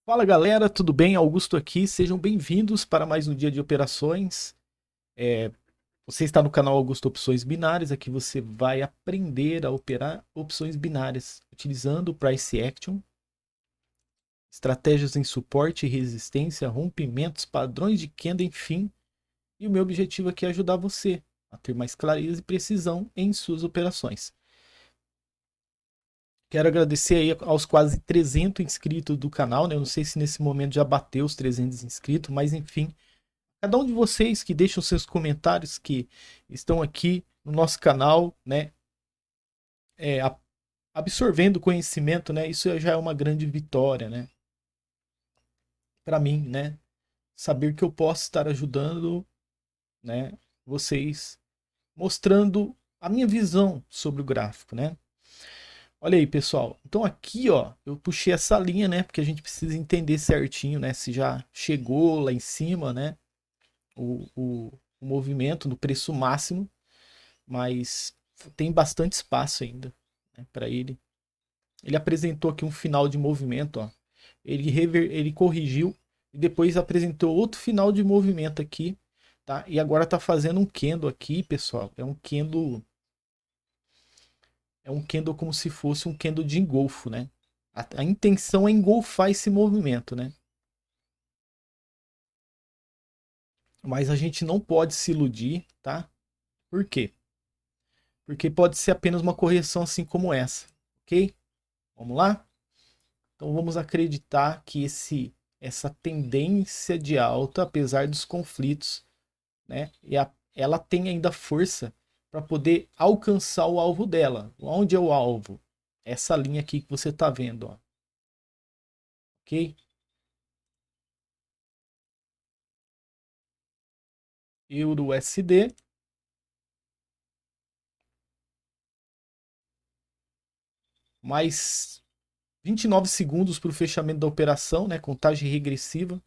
Fala galera, tudo bem? Augusto aqui, sejam bem-vindos para mais um dia de operações. É, Você está no canal Augusto Opções Binárias, aqui você vai aprender a operar opções binárias, utilizando o Price Action, estratégias em suporte e resistência, rompimentos, padrões de candle, enfim. E o meu objetivo aqui é ajudar você a ter mais clareza e precisão em suas operações. Quero agradecer aí aos quase 300 inscritos do canal, né? Eu não sei se nesse momento já bateu os 300 inscritos, mas enfim, cada um de vocês que deixam seus comentários, que estão aqui no nosso canal, né, é, absorvendo conhecimento, né, isso já é uma grande vitória, né, para mim, né, saber que eu posso estar ajudando, né, vocês, mostrando a minha visão sobre o gráfico, né. Olha aí, pessoal. Então aqui, ó, eu puxei essa linha, né, porque a gente precisa entender certinho, né, se já chegou lá em cima, né, o movimento no preço máximo, mas tem bastante espaço ainda, né, para ele. Ele apresentou aqui um final de movimento, ó. Ele corrigiu e depois apresentou outro final de movimento aqui, tá? E agora tá fazendo um candle aqui, pessoal. É um candle como se fosse um candle de engolfo, né? A intenção é engolfar esse movimento, né? Mas a gente não pode se iludir, tá? Por quê? Porque pode ser apenas uma correção assim como essa, ok? Vamos lá? Então vamos acreditar que essa tendência de alta, apesar dos conflitos, né, ela tem ainda força para poder alcançar o alvo dela. Onde é o alvo? Essa linha aqui que você está vendo, ó. Ok? Euro USD, mais 29 segundos para o fechamento da operação, né, contagem regressiva.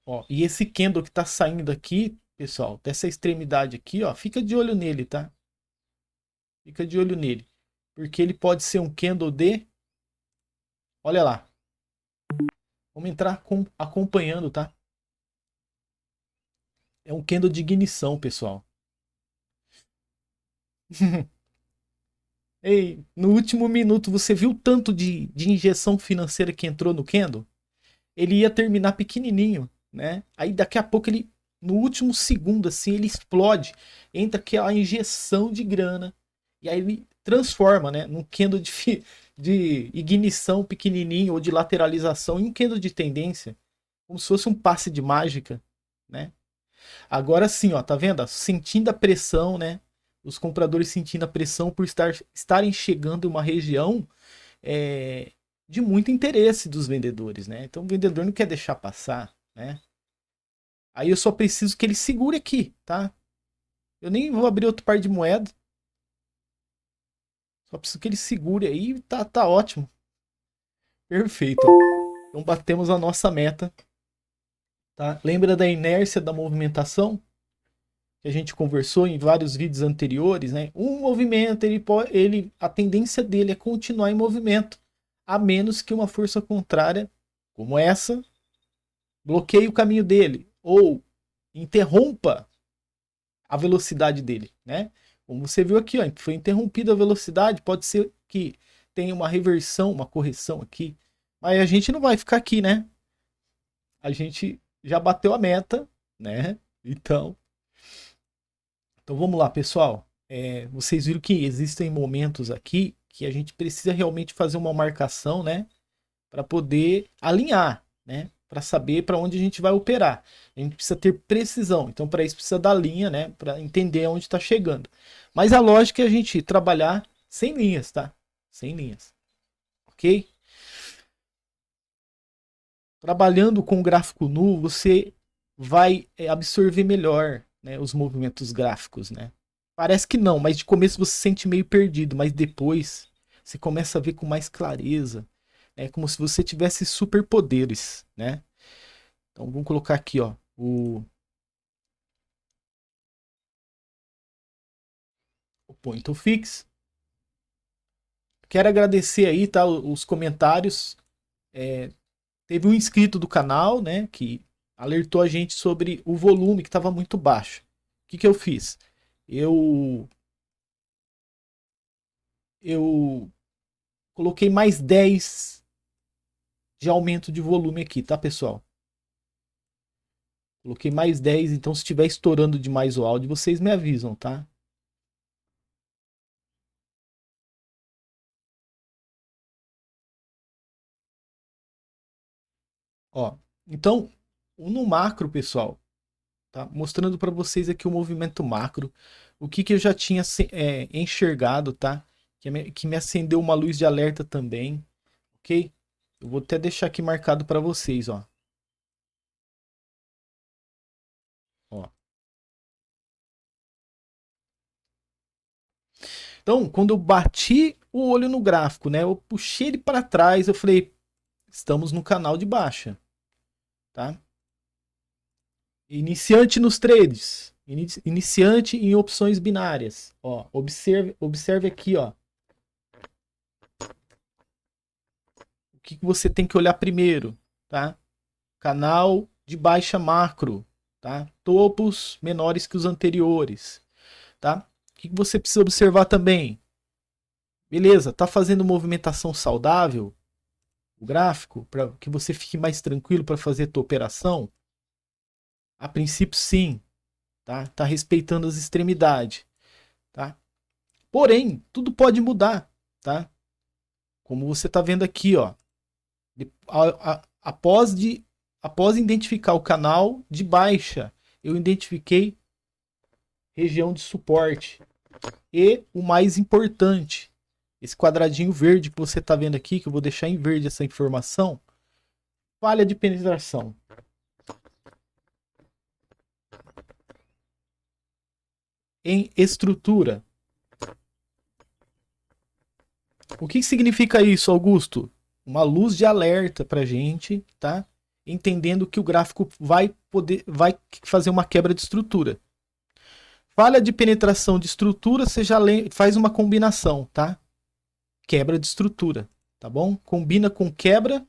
Ó, e esse candle que está saindo aqui, pessoal, dessa extremidade aqui, ó, fica de olho nele, tá? Fica de olho nele. Porque ele pode ser um candle de. Olha lá. Vamos entrar acompanhando, tá? É um candle de ignição, pessoal. Ei, no último minuto, você viu o tanto de injeção financeira que entrou no candle? Ele ia terminar pequenininho, né? Aí daqui a pouco ele, no último segundo, assim, ele explode. Entra aquela injeção de grana. E aí ele transforma, né? Num candle de ignição pequenininho ou de lateralização em um candle de tendência. Como se fosse um passe de mágica, né? Agora sim, ó, tá vendo? Sentindo a pressão, né? Os compradores sentindo a pressão por estarem chegando em uma região é, de muito interesse dos vendedores, né? Então o vendedor não quer deixar passar, né? Aí eu só preciso que ele segure aqui, tá? Eu nem vou abrir outro par de moeda. Só preciso que ele segure aí, tá ótimo. Perfeito. Ó. Então batemos a nossa meta, tá? Lembra da inércia da movimentação? Que a gente conversou em vários vídeos anteriores, né? Um movimento, a tendência dele é continuar em movimento, a menos que uma força contrária, como essa, bloqueie o caminho dele ou interrompa a velocidade dele, né? Como você viu aqui, ó, foi interrompida a velocidade, pode ser que tenha uma reversão, uma correção aqui, mas a gente não vai ficar aqui, né? A gente já bateu a meta, né? Então vamos lá, pessoal. Vocês viram que existem momentos aqui que a gente precisa realmente fazer uma marcação, né? Para poder alinhar, né? Para saber para onde a gente vai operar. A gente precisa ter precisão. Então, para isso, precisa da linha, né? Para entender onde está chegando. Mas a lógica é a gente trabalhar sem linhas, tá? Sem linhas. Ok? Trabalhando com gráfico nu, você vai absorver melhor, né, os movimentos gráficos, né? Parece que não, mas de começo você se sente meio perdido, mas depois você começa a ver com mais clareza. É como se você tivesse superpoderes, né? Então vamos colocar aqui, ó, o point to fix. Quero agradecer aí, tá, os comentários. Teve um inscrito do canal, né, que alertou a gente sobre o volume que estava muito baixo. O que eu fiz? Eu coloquei mais 10 de aumento de volume aqui, tá, pessoal? Coloquei mais 10, então se estiver estourando demais o áudio, vocês me avisam, tá? Ó, então, no macro, pessoal, tá? Mostrando para vocês aqui o movimento macro, o que eu já tinha enxergado, tá? Que me acendeu uma luz de alerta também, ok? Eu vou até deixar aqui marcado para vocês, ó. Ó. Então, quando eu bati o olho no gráfico, né? Eu puxei ele para trás, eu falei, estamos no canal de baixa, tá? Iniciante nos trades, iniciante em opções binárias, ó. Observe aqui, ó. O que você tem que olhar primeiro, tá? Canal de baixa macro, tá? Topos menores que os anteriores, tá? O que você precisa observar também? Beleza, tá fazendo movimentação saudável o gráfico para que você fique mais tranquilo para fazer a tua operação? A princípio sim, tá? Tá respeitando as extremidades, tá? Porém, tudo pode mudar, tá? Como você tá vendo aqui, ó. Após identificar o canal de baixa, eu identifiquei região de suporte. E o mais importante, esse quadradinho verde que você está vendo aqui, que eu vou deixar em verde essa informação, falha de penetração. Em estrutura. O que significa isso, Augusto? Uma luz de alerta para a gente, tá? Entendendo que o gráfico vai fazer uma quebra de estrutura. Falha de penetração de estrutura, você já faz uma combinação, tá? Quebra de estrutura, tá bom? Combina com quebra.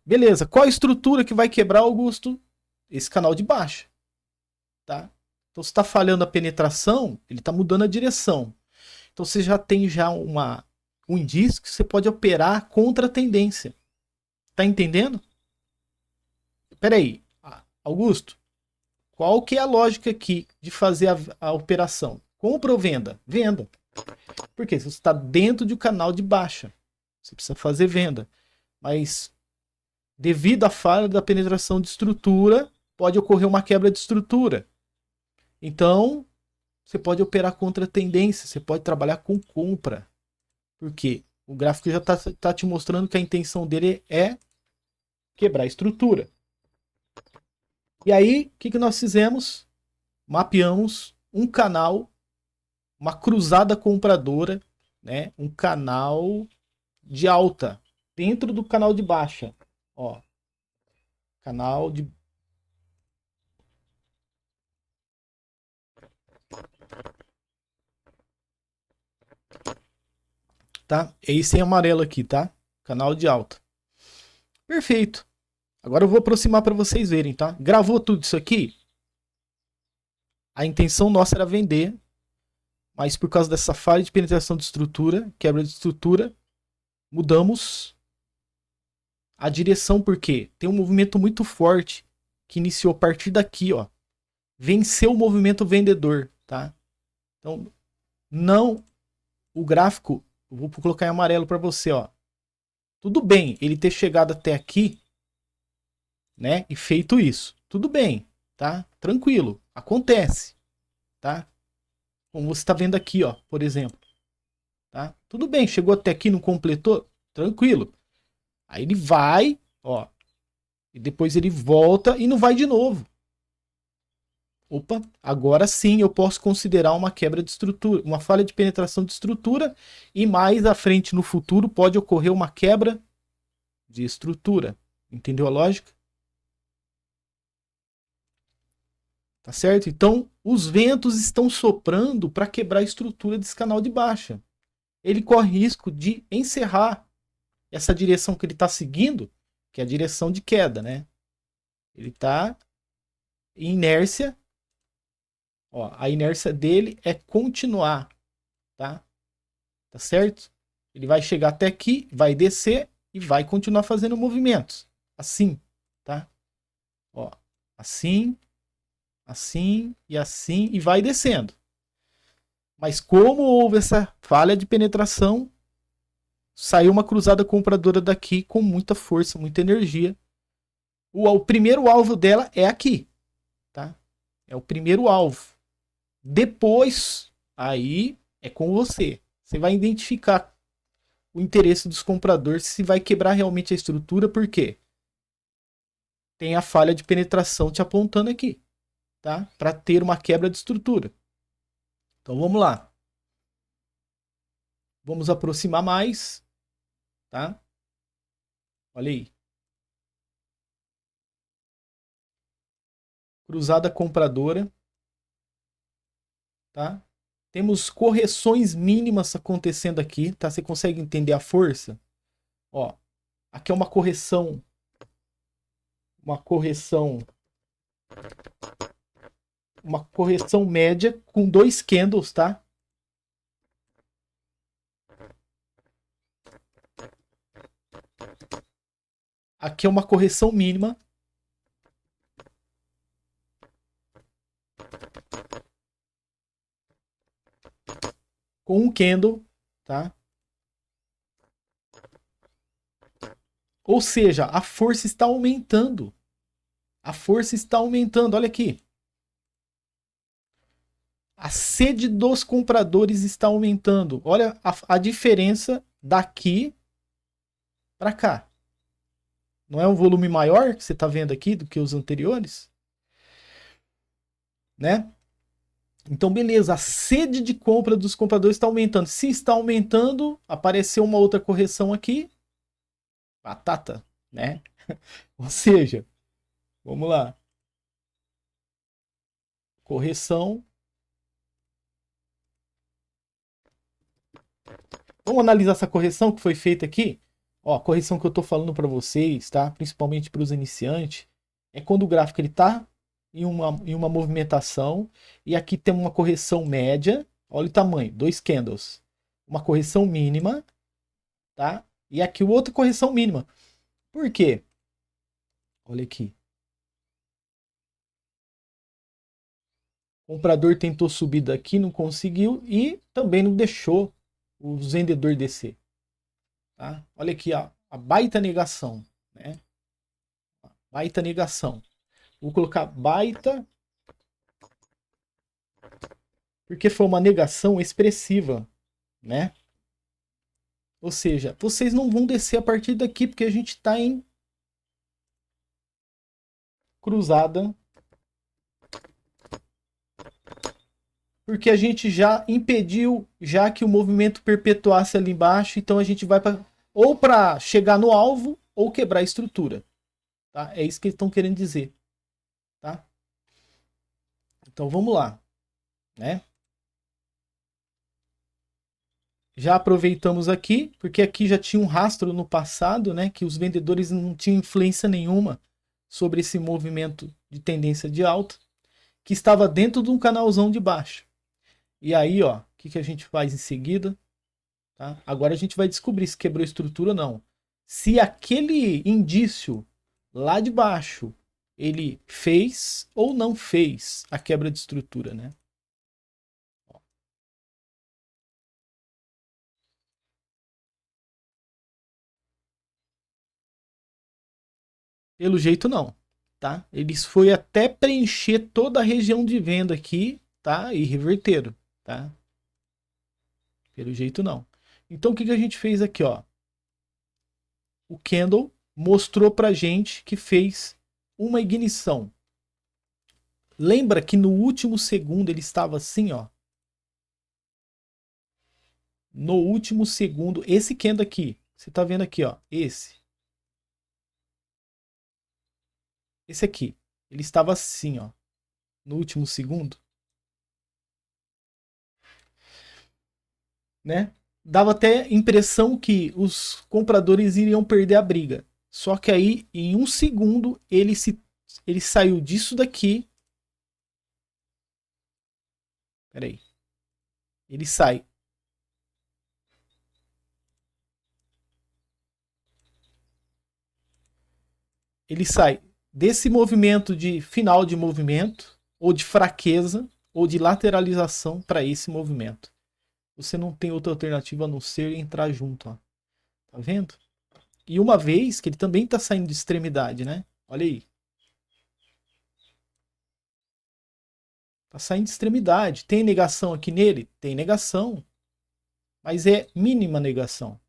Beleza, qual a estrutura que vai quebrar, Augusto? Esse canal de baixa, tá? Então, se está falhando a penetração, ele está mudando a direção. Então, você já tem um indício que você pode operar contra a tendência. Tá entendendo? Espera aí, Augusto, qual que é a lógica aqui de fazer a operação? Compra ou venda? Venda. Por quê? Você está dentro de um canal de baixa. Você precisa fazer venda. Mas, devido à falha da penetração de estrutura, pode ocorrer uma quebra de estrutura. Então, você pode operar contra a tendência, você pode trabalhar com compra. Por quê? O gráfico já está te mostrando que a intenção dele é quebrar a estrutura. E aí, o que nós fizemos? Mapeamos um canal, uma cruzada compradora, né? Um canal de alta dentro do canal de baixa. Ó, canal de tá? Esse em amarelo aqui, tá? Canal de alta. Perfeito. Agora eu vou aproximar para vocês verem, tá? Gravou tudo isso aqui? A intenção nossa era vender, mas por causa dessa falha de penetração de estrutura, quebra de estrutura, mudamos a direção porque tem um movimento muito forte que iniciou a partir daqui, ó. Venceu o movimento vendedor, tá? Então, não o gráfico, vou colocar em amarelo para você, ó. Tudo bem ele ter chegado até aqui, né, e feito isso. Tudo bem, tá? Tranquilo, acontece, tá? Como você está vendo aqui, ó, por exemplo, tá? Tudo bem, chegou até aqui, não completou, tranquilo. Aí ele vai, ó, e depois ele volta e não vai de novo. Opa, agora sim eu posso considerar uma quebra de estrutura, uma falha de penetração de estrutura e mais à frente no futuro pode ocorrer uma quebra de estrutura. Entendeu a lógica? Tá certo? Então, os ventos estão soprando para quebrar a estrutura desse canal de baixa. Ele corre risco de encerrar essa direção que ele está seguindo, que é a direção de queda, né? Ele está em inércia. Ó, a inércia dele é continuar, tá? Tá certo? Ele vai chegar até aqui, vai descer e vai continuar fazendo movimentos. Assim, tá? Ó, assim, assim e assim e vai descendo. Mas como houve essa falha de penetração, saiu uma cruzada compradora daqui com muita força, muita energia. O primeiro alvo dela é aqui, tá? É o primeiro alvo. Depois, aí é com você. Você vai identificar o interesse dos compradores se vai quebrar realmente a estrutura, por quê? Tem a falha de penetração te apontando aqui, tá? Para ter uma quebra de estrutura. Então vamos lá. Vamos aproximar mais, tá? Olha aí. Cruzada compradora, tá? Temos correções mínimas acontecendo aqui, tá? Você consegue entender a força? Ó, aqui é uma correção média com 2 candles, tá? Aqui é uma correção mínima. Com um candle, tá? Ou seja, a força está aumentando. A força está aumentando, olha aqui. A sede dos compradores está aumentando. Olha a diferença daqui para cá. Não é um volume maior que você está vendo aqui do que os anteriores? Né? Então, beleza, a sede de compra dos compradores está aumentando. Se está aumentando, apareceu uma outra correção aqui. Batata, né? Ou seja, vamos lá. Correção. Vamos analisar essa correção que foi feita aqui? Ó, a correção que eu estou falando para vocês, tá? Principalmente para os iniciantes, é quando o gráfico ele está em uma movimentação e aqui tem uma correção média. Olha o tamanho, 2 candles. Uma correção mínima, tá? E aqui outra correção mínima. Por quê? Olha aqui. O comprador tentou subir daqui, não conseguiu e também não deixou o vendedor descer. Tá? Olha aqui a baita negação. Né? Baita negação. Vou colocar baita porque foi uma negação expressiva. Né? Ou seja, vocês não vão descer a partir daqui porque a gente está em cruzada. Porque a gente já impediu já que o movimento perpetuasse ali embaixo, então a gente vai para ou para chegar no alvo ou quebrar a estrutura, tá? É isso que eles estão querendo dizer, tá? Então vamos lá, né? Já aproveitamos aqui, porque aqui já tinha um rastro no passado, né, que os vendedores não tinham influência nenhuma sobre esse movimento de tendência de alta, que estava dentro de um canalzão de baixo. E aí, ó, o que a gente faz em seguida? Tá? Agora a gente vai descobrir se quebrou a estrutura ou não. Se aquele indício lá de baixo ele fez ou não fez a quebra de estrutura, né? Pelo jeito não, tá? Eles foi até preencher toda a região de venda aqui, tá? E reverteram, tá? Pelo jeito não. Então o que a gente fez aqui, ó? O candle mostrou pra gente que fez uma ignição. Lembra que no último segundo ele estava assim, ó. No último segundo, esse candle aqui, você tá vendo aqui, ó, esse. esse aqui, ele estava assim, ó, no último segundo, né? Dava até impressão que os compradores iriam perder a briga. Só que aí, em um segundo, ele saiu disso daqui. Peraí. Ele sai. Ele sai desse movimento de final de movimento, ou de fraqueza, ou de lateralização para esse movimento. Você não tem outra alternativa a não ser entrar junto, ó. Tá vendo? E uma vez que ele também está saindo de extremidade, né? Olha aí. Tá saindo de extremidade. Tem negação aqui nele? Tem negação. Mas é mínima negação.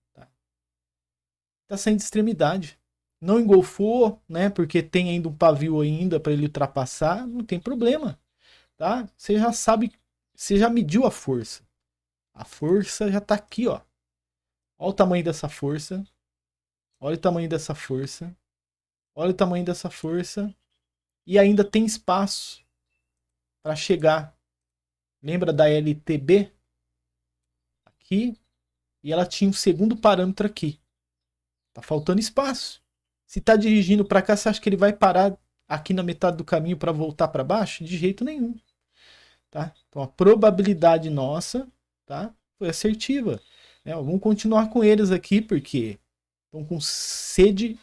Tá saindo de extremidade. Não engolfou, né? Porque tem ainda um pavio ainda para ele ultrapassar. Não tem problema. Tá? Você já sabe. Você já mediu a força. A força já tá aqui, ó. Olha o tamanho dessa força. Olha o tamanho dessa força. Olha o tamanho dessa força. E ainda tem espaço para chegar. Lembra da LTB? Aqui. E ela tinha um segundo parâmetro aqui. Tá faltando espaço. Se tá dirigindo para cá, você acha que ele vai parar aqui na metade do caminho para voltar para baixo? De jeito nenhum. Tá? Então a probabilidade nossa, tá? Foi assertiva. Né? Vamos continuar com eles aqui porque estão com sede,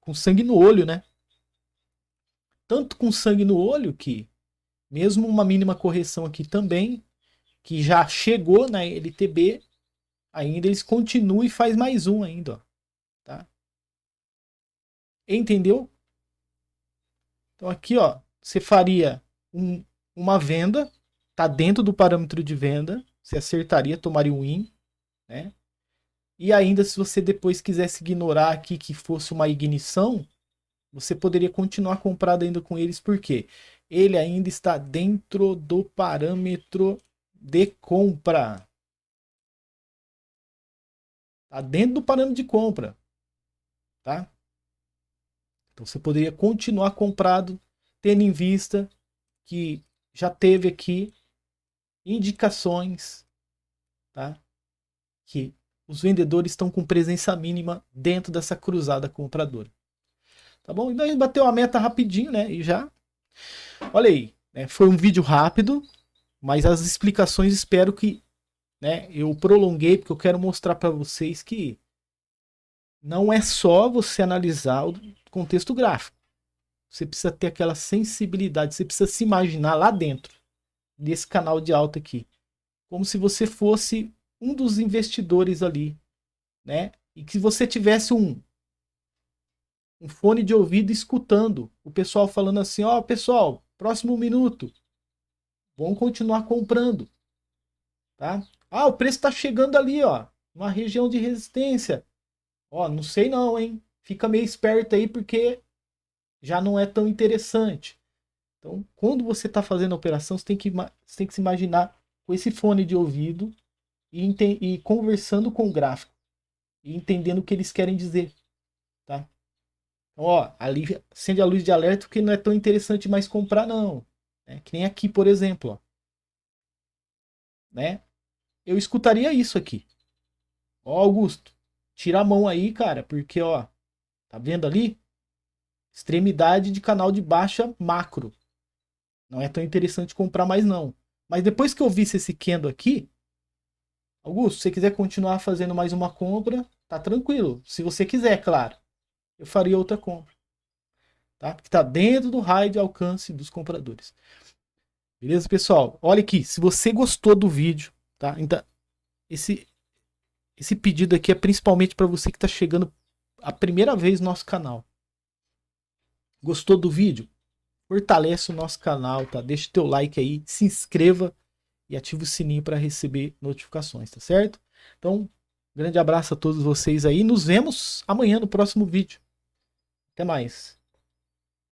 com sangue no olho, né? Tanto com sangue no olho que mesmo uma mínima correção aqui também, que já chegou na LTB, ainda eles continuam e faz mais um ainda, ó, tá? Entendeu? Então aqui, ó, você faria uma venda, tá dentro do parâmetro de venda, você acertaria, tomaria um win, né? E ainda se você depois quisesse ignorar aqui que fosse uma ignição, você poderia continuar comprado ainda com eles, porque ele ainda está dentro do parâmetro de compra. Está dentro do parâmetro de compra, tá? Então você poderia continuar comprado, tendo em vista que já teve aqui indicações, tá? Que os vendedores estão com presença mínima dentro dessa cruzada compradora. Tá bom? Então a gente bateu a meta rapidinho, né? E já. Olha aí, né? Foi um vídeo rápido, mas as explicações espero que, né, eu prolonguei porque eu quero mostrar para vocês que não é só você analisar o contexto gráfico. Você precisa ter aquela sensibilidade, você precisa se imaginar lá dentro desse canal de alta aqui, como se você fosse um dos investidores ali, né? E que você tivesse um fone de ouvido escutando o pessoal falando assim, ó, pessoal, próximo minuto, vão continuar comprando, tá? Ah, o preço tá chegando ali, ó, uma região de resistência. Ó, não sei não, hein? Fica meio esperto aí porque já não é tão interessante. Então, quando você está fazendo a operação, você tem que se imaginar com esse fone de ouvido e conversando com o gráfico e entendendo o que eles querem dizer, tá? Então, ó, ali acende a luz de alerta porque não é tão interessante mais comprar não, né? Que nem aqui, por exemplo, ó, né? Eu escutaria isso aqui. Ó, Augusto, tira a mão aí, cara, porque ó, tá vendo ali? Extremidade de canal de baixa macro. Não é tão interessante comprar mais não. Mas depois que eu visse esse candle aqui, Augusto, se você quiser continuar fazendo mais uma compra, tá tranquilo. Se você quiser, claro, eu faria outra compra, tá? Porque tá dentro do raio de alcance dos compradores. Beleza, pessoal? Olha aqui, se você gostou do vídeo, tá? Então, esse pedido aqui é principalmente para você que está chegando a primeira vez no nosso canal. Gostou do vídeo? Fortalece o nosso canal, tá? Deixa o teu like aí, se inscreva e ative o sininho para receber notificações, tá certo? Então, grande abraço a todos vocês aí. Nos vemos amanhã no próximo vídeo. Até mais.